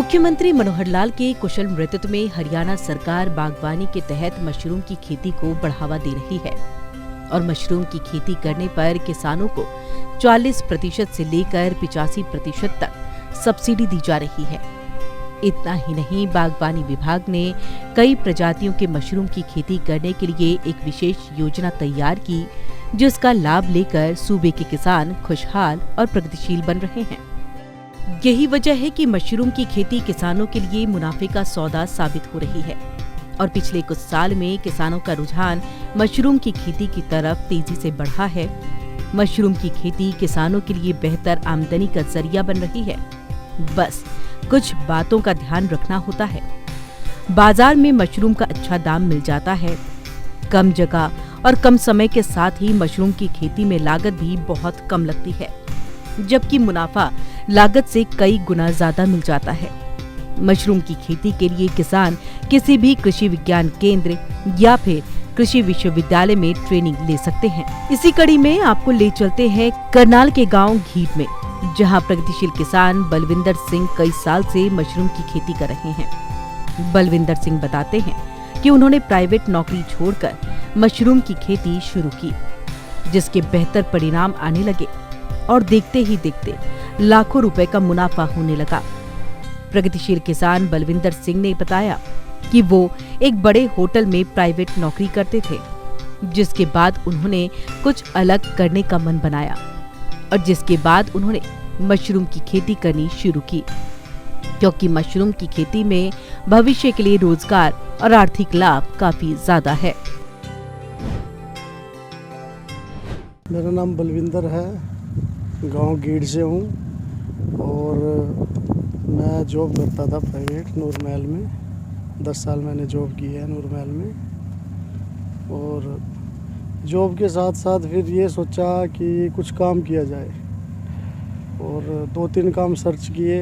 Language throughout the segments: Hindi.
मुख्यमंत्री मनोहर लाल के कुशल नेतृत्व में हरियाणा सरकार बागवानी के तहत मशरूम की खेती को बढ़ावा दे रही है और मशरूम की खेती करने पर किसानों को 40% से लेकर 85% तक सब्सिडी दी जा रही है। इतना ही नहीं, बागवानी विभाग ने कई प्रजातियों के मशरूम की खेती करने के लिए एक विशेष योजना तैयार की, जिसका लाभ लेकर सूबे के किसान खुशहाल और प्रगतिशील बन रहे हैं। यही वजह है कि मशरूम की खेती किसानों के लिए मुनाफे का सौदा साबित हो रही है और पिछले कुछ साल में किसानों का रुझान मशरूम की खेती की तरफ तेजी से बढ़ा है। मशरूम की खेती किसानों के लिए बेहतर आमदनी का जरिया बन रही है। बस कुछ बातों का ध्यान रखना होता है। बाजार में मशरूम का अच्छा दाम मिल जाता है। कम जगह और कम समय के साथ ही मशरूम की खेती में लागत भी बहुत कम लगती है, जबकि मुनाफा लागत से कई गुना ज्यादा मिल जाता है। मशरूम की खेती के लिए किसान किसी भी कृषि विज्ञान केंद्र या फिर कृषि विश्वविद्यालय में ट्रेनिंग ले सकते हैं। इसी कड़ी में आपको ले चलते हैं करनाल के गांव घीट में, जहां प्रगतिशील किसान बलविंदर सिंह कई साल से मशरूम की खेती कर रहे हैं। बलविंदर सिंह बताते हैं कि उन्होंने प्राइवेट नौकरी छोड़कर मशरूम की खेती शुरू की, जिसके बेहतर परिणाम आने लगे और देखते ही देखते लाखों रुपए का मुनाफा होने लगा। प्रगतिशील किसान बलविंदर सिंह ने बताया कि वो एक बड़े होटल में प्राइवेट नौकरी करते थे, जिसके बाद उन्होंने कुछ अलग करने का मन बनाया और जिसके बाद उन्होंने मशरूम की खेती करनी शुरू की, क्योंकि मशरूम की खेती में भविष्य के लिए रोजगार और आर्थिक लाभ काफी ज्यादा है। मेरा नाम बलविंदर है, गांव गीड़ से हूँ और मैं जॉब करता था प्राइवेट नूर महल में। 10 साल मैंने जॉब की है नूर महल में और जॉब के साथ साथ फिर ये सोचा कि कुछ काम किया जाए और 2-3 काम सर्च किए।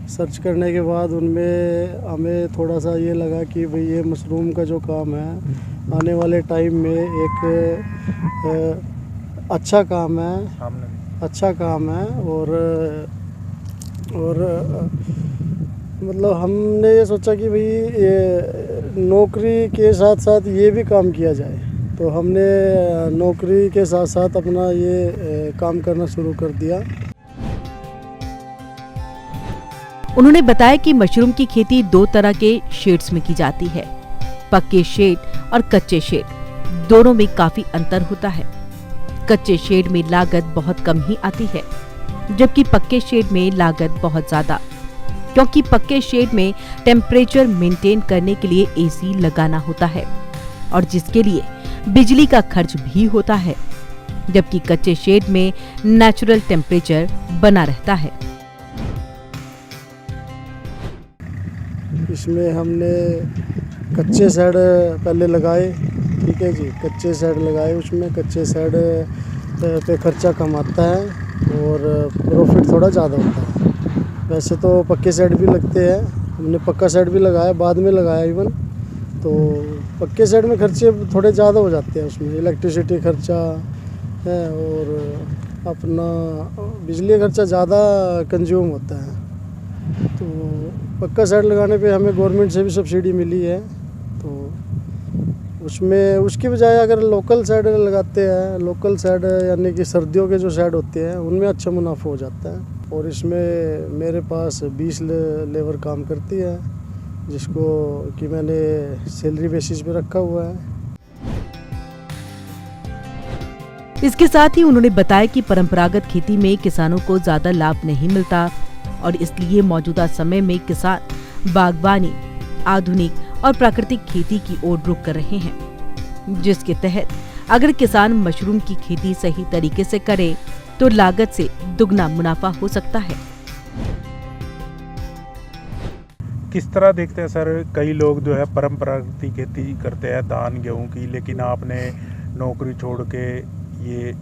सर्च करने के बाद उनमें हमें थोड़ा सा ये लगा कि भाई ये मशरूम का जो काम है आने वाले टाइम में एक अच्छा काम है और मतलब हमने ये सोचा कि भाई ये नौकरी के साथ साथ ये भी काम किया जाए, तो हमने नौकरी के साथ साथ अपना ये काम करना शुरू कर दिया। उन्होंने बताया कि मशरूम की खेती 2 तरह के शेड्स में की जाती है, पक्के शेड और कच्चे शेड। दोनों में काफी अंतर होता है। कच्चे शेड में लागत बहुत कम ही आती है, जबकि पक्के शेड में लागत बहुत ज्यादा, क्योंकि पक्के शेड में टेम्परेचर मेंटेन करने के लिए एसी लगाना होता है और जिसके लिए बिजली का खर्च भी होता है, जबकि कच्चे शेड में नेचुरल टेम्परेचर बना रहता है। इसमें हमने कच्चे शेड पहले लगाए, ठीक है जी। कच्चे शेड लगाए, उसमें कच्चे शेड पे खर्चा कम आता है और प्रॉफिट थोड़ा ज़्यादा होता है। वैसे तो पक्के शेड भी लगते हैं, हमने पक्का शेड भी लगाया, बाद में लगाया इवन। तो पक्के शेड में खर्चे थोड़े ज़्यादा हो जाते हैं, उसमें इलेक्ट्रिसिटी खर्चा है और अपना बिजली का खर्चा ज़्यादा कंज्यूम होता है। तो पक्का शेड लगाने पे हमें गवर्नमेंट से भी सब्सिडी मिली है, तो उसमें उसकी बजाय अगर लोकल शेड लगाते हैं, लोकल शेड यानी कि सर्दियों के जो शेड होते हैं उनमें अच्छा मुनाफा हो जाता है। और इसमें मेरे पास 20 लेबर काम करती है, जिसको कि मैंने सैलरी बेसिस पे रखा हुआ है। इसके साथ ही उन्होंने बताया कि परंपरागत खेती में किसानों को ज्यादा लाभ नहीं मिलता और इसलिए मौजूदा समय में किसान बागवानी, आधुनिक और प्राकृतिक खेती की ओर रुख कर रहे हैं, जिसके तहत अगर किसान मशरूम की खेती सही तरीके से करे तो लागत से दुगना मुनाफा हो सकता है। किस तरह देखते हैं सर, कई लोग जो है परंपरागत खेती करते हैं धान गेहूं की, लेकिन आपने नौकरी छोड़ के ये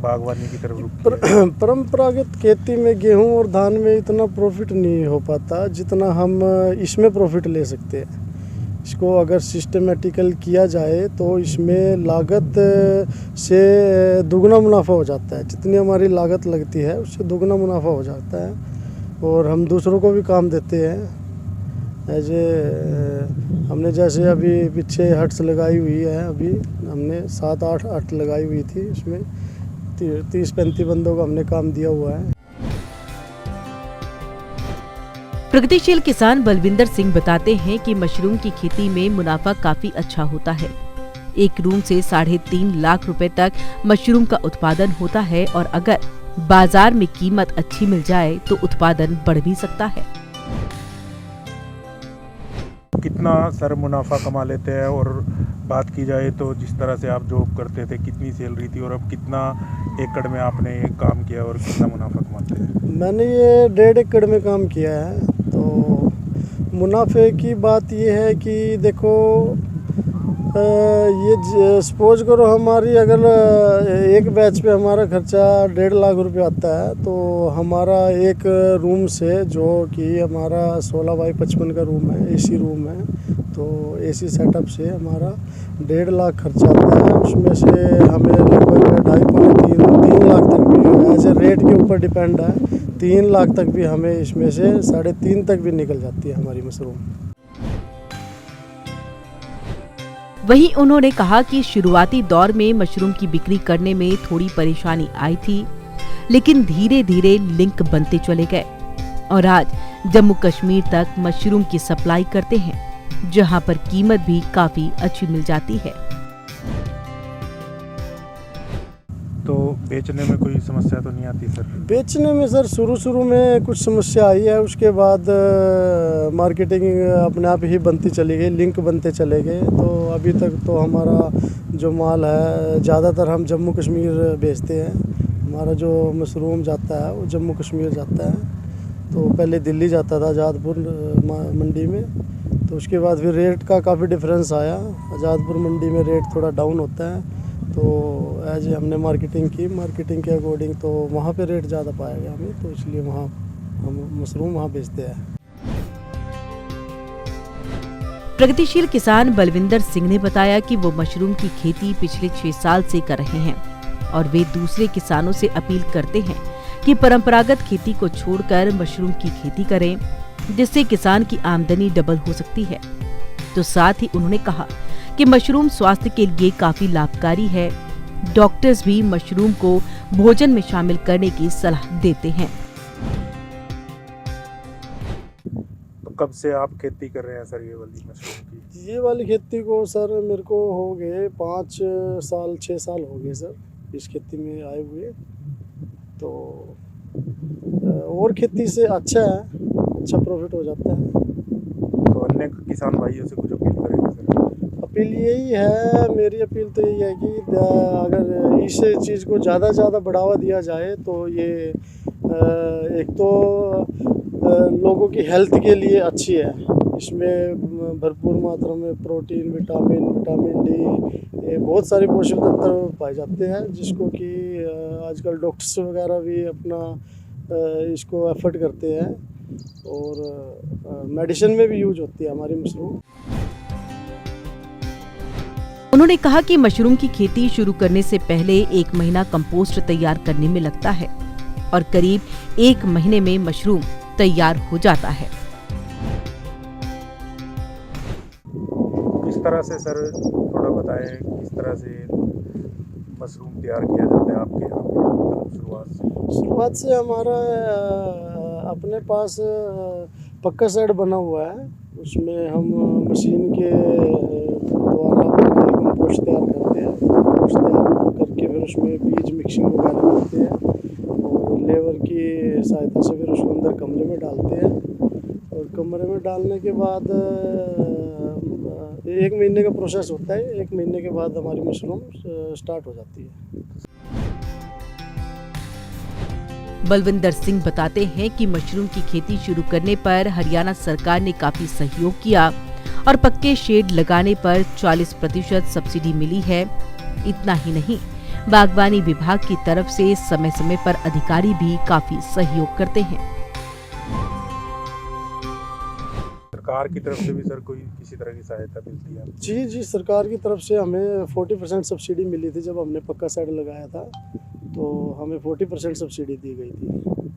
बागवानी की तरफ रुक किया। परंपरागत खेती में गेहूं और धान में इतना प्रॉफिट नहीं हो पाता जितना हम इसमें प्रॉफिट ले सकते हैं। इसको अगर सिस्टमेटिकल किया जाए तो इसमें लागत से दुगना मुनाफा हो जाता है। जितनी हमारी लागत लगती है उससे दुगना मुनाफा हो जाता है। और हम दूसरों को भी काम देते हैं। हमने जैसे अभी पीछे हट्स लगाई हुई है, अभी हमने 7-8 हट लगाई हुई थी, उसमें 30-35 बंदों को हमने काम दिया हुआ है। प्रगतिशील किसान बलविंदर सिंह बताते हैं कि मशरूम की खेती में मुनाफा काफी अच्छा होता है। एक रूम से 3.5 लाख रुपए तक मशरूम का उत्पादन होता है और अगर बाजार में कीमत अच्छी मिल जाए तो उत्पादन बढ़ भी सकता है। कितना सर मुनाफा कमा लेते हैं, और बात की जाए तो जिस तरह से आप जॉब करते थे कितनी सैलरी थी, और अब कितना एकड़ में आपने काम किया और कितना मुनाफा कमाते हैं? मैंने ये 1.5 एकड़ में काम किया है। तो मुनाफे की बात ये है कि देखो, ये सपोज करो हमारी अगर एक बैच पे हमारा खर्चा 1.5 लाख रुपए आता है, तो हमारा एक रूम से, जो कि हमारा 16 बाई 55 का रूम है, एसी रूम है, तो एसी सेटअप से हमारा 1.5 लाख खर्चा आता है। उसमें से हमें लगभग 2.5-3 लाख तक भी एज ए रेट के ऊपर डिपेंड है, 3 लाख तक भी हमें इसमें से 3.5 तक भी निकल जाती है हमारी मशरूम। वहीं उन्होंने कहा कि शुरुआती दौर में मशरूम की बिक्री करने में थोड़ी परेशानी आई थी, लेकिन धीरे धीरे लिंक बनते चले गए और आज जम्मू कश्मीर तक मशरूम की सप्लाई करते हैं, जहां पर कीमत भी काफी अच्छी मिल जाती है। तो बेचने में कोई समस्या तो नहीं आती सर? बेचने में सर शुरू में कुछ समस्या आई है, उसके बाद मार्केटिंग अपने आप ही बनती चली गई, लिंक बनते चले गए। तो अभी तक तो हमारा जो माल है ज़्यादातर हम जम्मू कश्मीर बेचते हैं। हमारा जो मशरूम जाता है वो जम्मू कश्मीर जाता है। तो पहले दिल्ली जाता था आज़ादपुर मंडी में, तो उसके बाद फिर रेट का काफ़ी डिफरेंस आया। आज़ादपुर मंडी में रेट थोड़ा डाउन होता है, तो एज हमने मार्केटिंग के अकॉर्डिंग तो वहाँ पे रेट ज़्यादा पाया गया हमें, तो इसलिए वहाँ हम मशरूम वहाँ बेचते हैं। प्रगतिशील किसान बलविंदर सिंह ने बताया कि वो मशरूम की खेती पिछले 6 साल से कर रहे हैं और वे दूसरे किसानों से अपील करते हैं कि परंपरागत खेती को छोड़कर मशरूम की खेती करें, जिससे किसान की आमदनी डबल हो सकती है। तो साथ ही उन्होंने कहा कि मशरूम स्वास्थ्य के लिए काफी लाभकारी है। डॉक्टर्स भी मशरूम को भोजन में शामिल करने की सलाह देते हैं। तो कब से आप खेती कर रहे हैं सर ये वाली मशरूम की? ये वाली खेती को सर मेरे को हो गए 6 साल हो गए सर इस खेती में आए हुए। तो और खेती से अच्छा प्रॉफिट हो जाता है। तो अन्य किसान भाइयों से कुछ अपील करेंगे सर? अपील यही है, मेरी अपील तो यही है कि अगर इस चीज़ को ज़्यादा बढ़ावा दिया जाए तो ये एक तो लोगों की हेल्थ के लिए अच्छी है। इसमें भरपूर मात्रा में प्रोटीन, विटामिन डी, बहुत सारे पोषक तत्व पाए जाते हैं, जिसको कि आजकल डॉक्टर्स वगैरह भी अपना इसको एफर्ट करते हैं, और मेडिसिन में भी यूज होती है हमारी मशरूम। उन्होंने कहा कि मशरूम की खेती शुरू करने से पहले 1 महीना कंपोस्ट तैयार करने में लगता है और करीब 1 महीने में मशरूम तैयार हो जाता है। किस तरह से सर थोड़ा बताएं, किस तरह से मशरूम तैयार किया जाता है आपके यहाँ पे? शुरुआत से हमारा अपने पास पक्का शेड बना हुआ है, उसमें हम मशीन के द्वारा कंपोस्ट तैयार करते हैं। कंपोस्ट तैयार करके फिर उसमें बीज मिक्सिंग वगैरह करते हैं और लेबर की सहायता से फिर उसको अंदर कमरे में डालते हैं, और कमरे में डालने के बाद 1 महीने का प्रोसेस होता है। 1 महीने के बाद हमारी मशरूम स्टार्ट हो जाती है। बलविंदर सिंह बताते हैं कि मशरूम की खेती शुरू करने पर हरियाणा सरकार ने काफी सहयोग किया और पक्के शेड लगाने पर 40% सब्सिडी मिली है। इतना ही नहीं, बागवानी विभाग की तरफ से समय समय पर अधिकारी भी काफी सहयोग करते हैं। सरकार की तरफ से भी सर कोई किसी तरह की सहायता मिलती है? जी, सरकार की तरफ से हमें 40% सब्सिडी मिली थी। जब हमने पक्का शेड लगाया था तो हमें 40% सब्सिडी दी गई थी।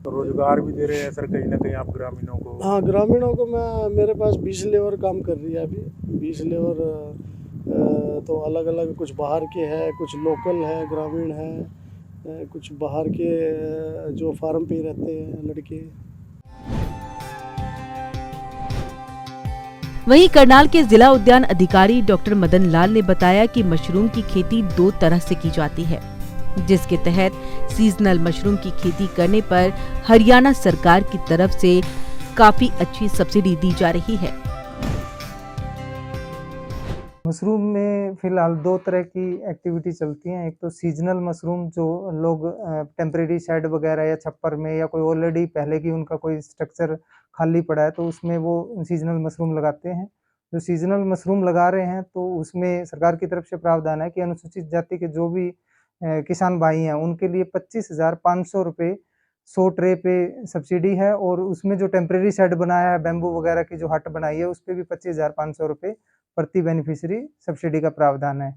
तो रोजगार भी दे रहे हैं सर कहीं ना कहीं आप ग्रामीणों को? हाँ, ग्रामीणों को मेरे पास 20 लेबर काम कर रही है अभी। 20 लेबर तो अलग अलग, कुछ बाहर के हैं, कुछ लोकल है, ग्रामीण है, कुछ बाहर के जो फार्म पे ही रहते हैं लड़के। वहीं करनाल के जिला उद्यान अधिकारी डॉक्टर मदन लाल ने बताया कि मशरूम की खेती 2 तरह से की जाती है, जिसके तहत सीजनल मशरूम की खेती करने पर हरियाणा सरकार की तरफ से काफी अच्छी सब्सिडी दी जा रही है। मशरूम में फिलहाल 2 तरह की एक्टिविटी चलती हैं। एक तो सीजनल मशरूम जो लोग टेम्परेरी शेड वगैरह या छप्पर में या कोई ऑलरेडी पहले की उनका कोई स्ट्रक्चर खाली पड़ा है तो उसमें वो सीजनल मशरूम लगाते हैं। जो सीजनल मशरूम लगा रहे हैं तो उसमें सरकार की तरफ से प्रावधान है कि अनुसूचित जाति के जो भी किसान भाई हैं उनके लिए 25,500 रुपये 100 ट्रे पे सब्सिडी है, और उसमें जो टेम्परेरी शेड बनाया है, बैम्बू वगैरह की जो हट बनाई है, उस पे भी 25,500 रुपये प्रति बेनिफिशियरी सब्सिडी का प्रावधान है।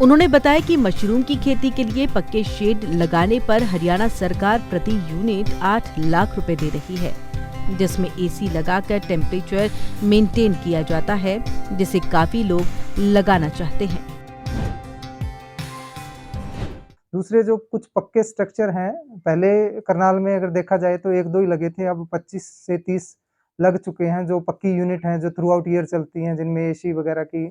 उन्होंने बताया कि मशरूम की खेती के लिए पक्के शेड लगाने पर हरियाणा सरकार प्रति यूनिट 8 लाख रुपए दे रही है, जिसमें एसी लगाकर टेम्परेचर मेंटेन किया जाता है, जिसे काफी लोग लगाना चाहते हैं। दूसरे जो कुछ पक्के स्ट्रक्चर हैं, पहले करनाल में अगर देखा जाए तो 1-2 ही लगे थे, अब 25 से 30 लग चुके हैं जो पक्की यूनिट हैं, जो थ्रू आउट ईयर चलती हैं, जिनमें एसी वगैरह की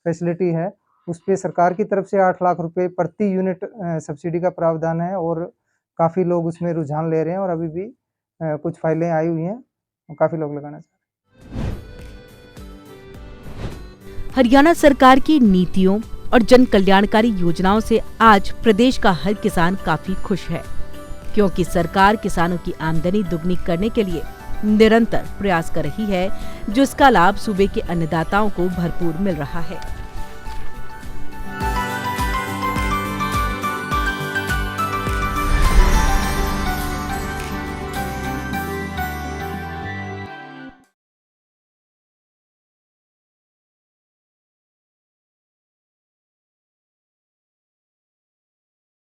फैसिलिटी है। उस पे सरकार की तरफ से 8 लाख रुपए प्रति यूनिट सब्सिडी का प्रावधान है, और काफ़ी लोग उसमें रुझान ले रहे हैं, और अभी भी कुछ फाइलें आई हुई हैं, काफ़ी लोग लगाना चाह रहे हैं। हरियाणा सरकार की नीतियों और जन कल्याणकारी योजनाओं से आज प्रदेश का हर किसान काफी खुश है, क्योंकि सरकार किसानों की आमदनी दुगनी करने के लिए निरंतर प्रयास कर रही है, जिसका लाभ सूबे के अन्नदाताओं को भरपूर मिल रहा है।